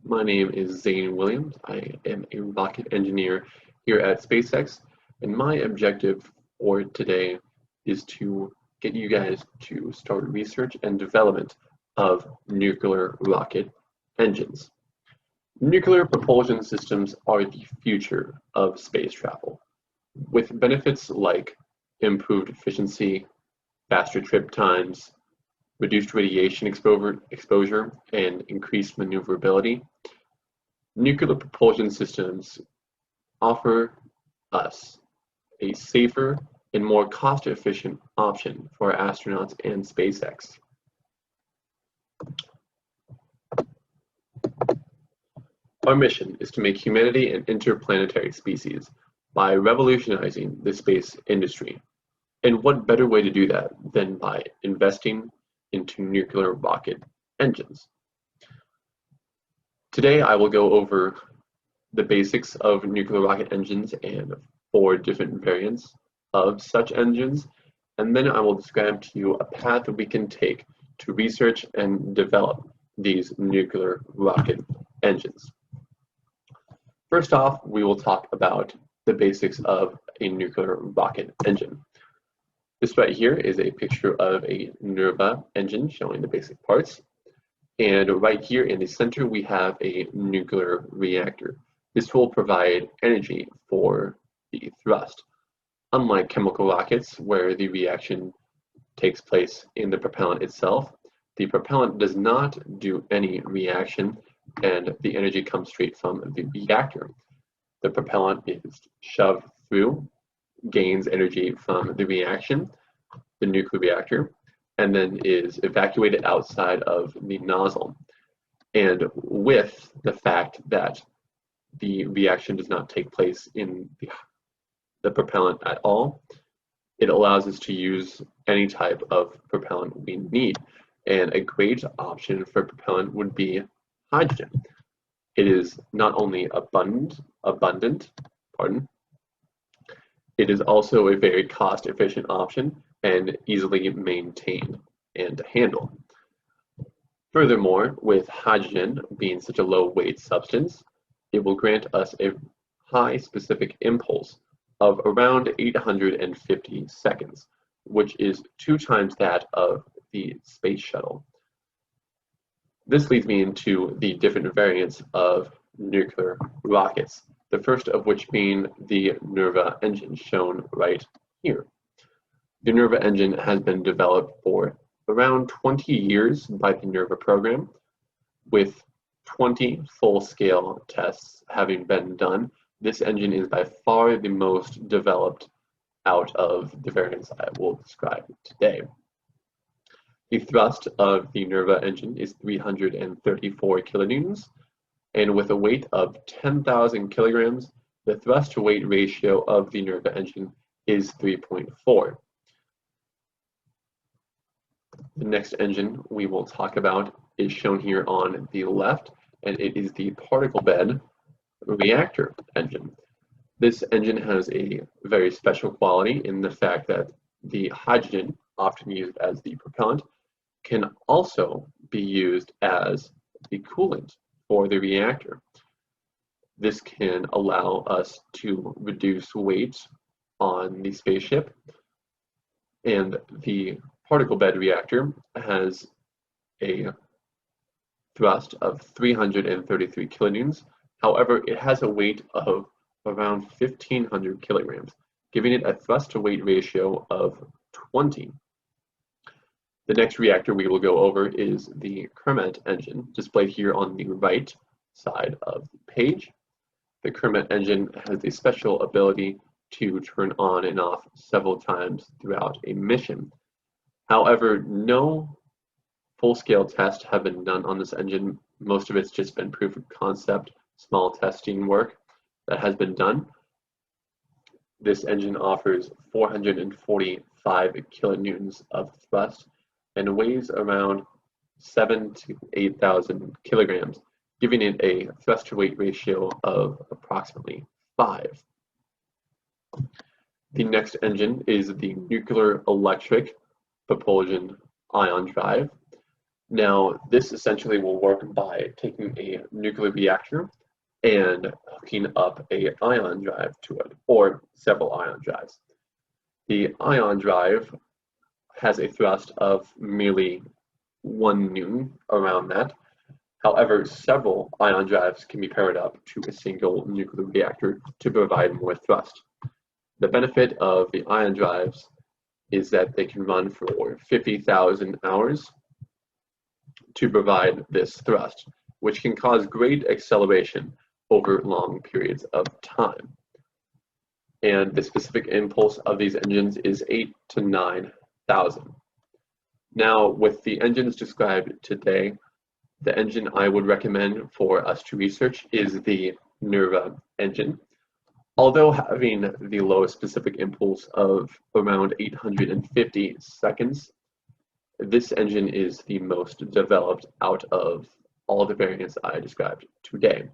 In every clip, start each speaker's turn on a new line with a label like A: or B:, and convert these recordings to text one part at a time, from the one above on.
A: My name is Zane Williams. I am a rocket engineer here at SpaceX, and my objective for today is to get you guys to start research and development of nuclear rocket engines. Nuclear propulsion systems are the future of space travel, with benefits like improved efficiency, faster trip times, reduced radiation exposure, and increased maneuverability. Nuclear propulsion systems offer us a safer and more cost-efficient option for our astronauts and SpaceX. Our mission is to make humanity an interplanetary species by revolutionizing the space industry. And what better way to do that than by investing into nuclear rocket engines? Today I will go over the basics of nuclear rocket engines and 4 different variants of such engines, and then I will describe to you a path that we can take to research and develop these nuclear rocket engines. First off, we will talk about the basics of a nuclear rocket engine. This right here is a picture of a NERVA engine showing the basic parts. And right here in the center, we have a nuclear reactor. This will provide energy for the thrust. Unlike chemical rockets, where the reaction takes place in the propellant itself, the propellant does not do any reaction, and the energy comes straight from the reactor. The propellant is shoved through, gains energy from the reaction, the nuclear reactor, and then is evacuated outside of the nozzle. And with the fact that the reaction does not take place in the propellant at all, it allows us to use any type of propellant we need. And a great option for propellant would be hydrogen. It is not only abundant, it is also a very cost-efficient option and easily maintained and handled. Furthermore, with hydrogen being such a low-weight substance, it will grant us a high specific impulse of around 850 seconds, which is 2 times that of the space shuttle. This leads me into the different variants of nuclear rockets, the first of which being the NERVA engine shown right here. The NERVA engine has been developed for around 20 years by the NERVA program, with 20 full-scale tests having been done. This engine is by far the most developed out of the variants I will describe today. The thrust of the NERVA engine is 334 kilonewtons, and with a weight of 10,000 kilograms, the thrust-to-weight ratio of the NERVA engine is 3.4. The next engine we will talk about is shown here on the left, and it is the particle bed reactor engine. This engine has a very special quality in the fact that the hydrogen, often used as the propellant, can also be used as the coolant for the reactor. This can allow us to reduce weight on the spaceship, and the particle bed reactor has a thrust of 333 kilonewtons. However, it has a weight of around 1,500 kilograms, giving it a thrust-to-weight ratio of 20. The next reactor we will go over is the Kermet engine, displayed here on the right side of the page. The Kermet engine has a special ability to turn on and off several times throughout a mission. However, no full-scale tests have been done on this engine. Most of it's just been proof of concept, small testing work that has been done. This engine offers 445 kilonewtons of thrust and weighs around 7,000 to 8,000 kilograms, giving it a thrust-to-weight ratio of approximately 5. The next engine is the nuclear electric propulsion ion drive. Now, this essentially will work by taking a nuclear reactor and hooking up an ion drive to it, or several ion drives. The ion drive has a thrust of merely 1 newton around that. However, several ion drives can be paired up to a single nuclear reactor to provide more thrust. The benefit of the ion drives is that they can run for 50,000 hours to provide this thrust, which can cause great acceleration over long periods of time. And the specific impulse of these engines is 8 to 9,000. Now, with the engines described today, the engine I would recommend for us to research is the NERVA engine. Although having the lowest specific impulse of around 850 seconds, this engine is the most developed out of all the variants I described today,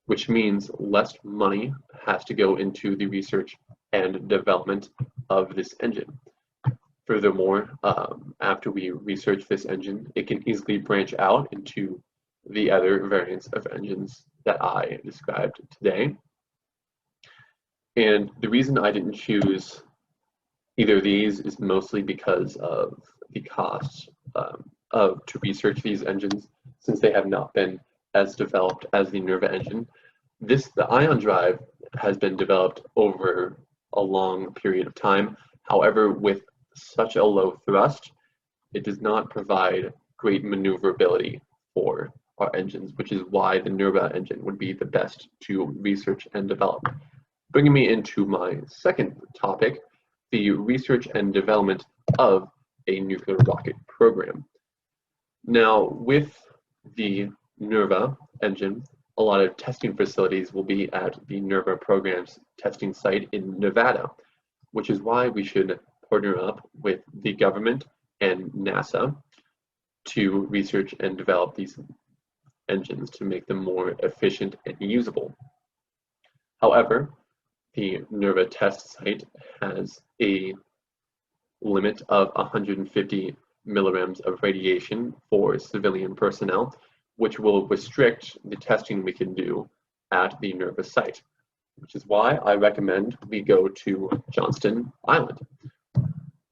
A: which means less money has to go into the research and development of this engine. Furthermore, after we research this engine, it can easily branch out into the other variants of engines that I described today. And the reason I didn't choose either of these is mostly because of the cost to research these engines, since they have not been as developed as the NERVA engine. The ion drive has been developed over a long period of time. However, with such a low thrust, it does not provide great maneuverability for our engines, which is why the NERVA engine would be the best to research and develop. Bringing me into my second topic, the research and development of a nuclear rocket program. Now, with the NERVA engine, a lot of testing facilities will be at the NERVA program's testing site in Nevada, which is why we should partner up with the government and NASA to research and develop these engines to make them more efficient and usable. However, the NERVA test site has a limit of 150 milligrams of radiation for civilian personnel, which will restrict the testing we can do at the NERVA site, which is why I recommend we go to Johnston Island.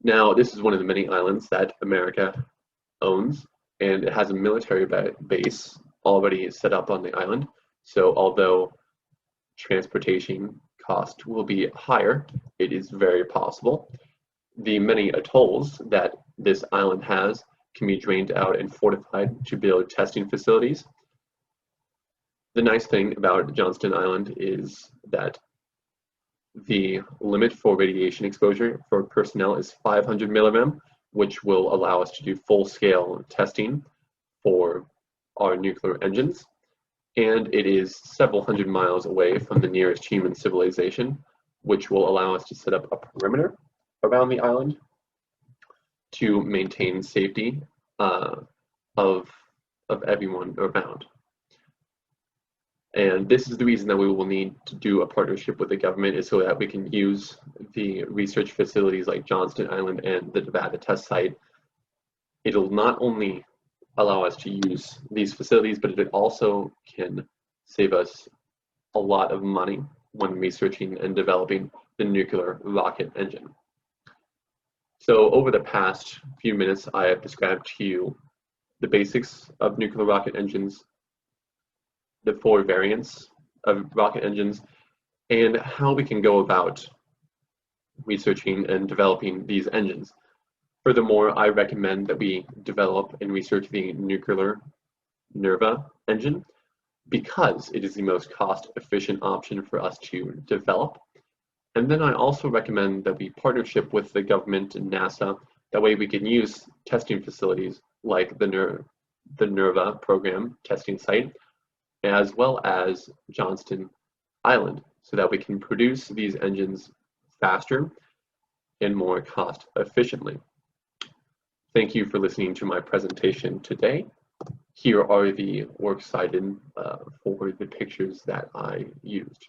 A: Now, this is one of the many islands that America owns, and it has a military base already set up on the island. So although transportation cost will be higher, it is very possible. The many atolls that this island has can be drained out and fortified to build testing facilities. The nice thing about Johnston Island is that the limit for radiation exposure for personnel is 500 milligram, which will allow us to do full-scale testing for our nuclear engines. And it is several hundred miles away from the nearest human civilization, which will allow us to set up a perimeter around the island to maintain safety of everyone around. And this is the reason that we will need to do a partnership with the government, is so that we can use the research facilities like Johnston Island and the Nevada test site. It'll not only allow us to use these facilities, but it also can save us a lot of money when researching and developing the nuclear rocket engine. So over the past few minutes, I have described to you the basics of nuclear rocket engines, the 4 variants of rocket engines, and how we can go about researching and developing these engines. Furthermore, I recommend that we develop and research the nuclear NERVA engine because it is the most cost-efficient option for us to develop. And then I also recommend that we partnership with the government and NASA. That way we can use testing facilities like the NERVA program testing site, as well as Johnston Island, so that we can produce these engines faster and more cost efficiently. Thank you for listening to my presentation today. Here are the works cited for the pictures that I used.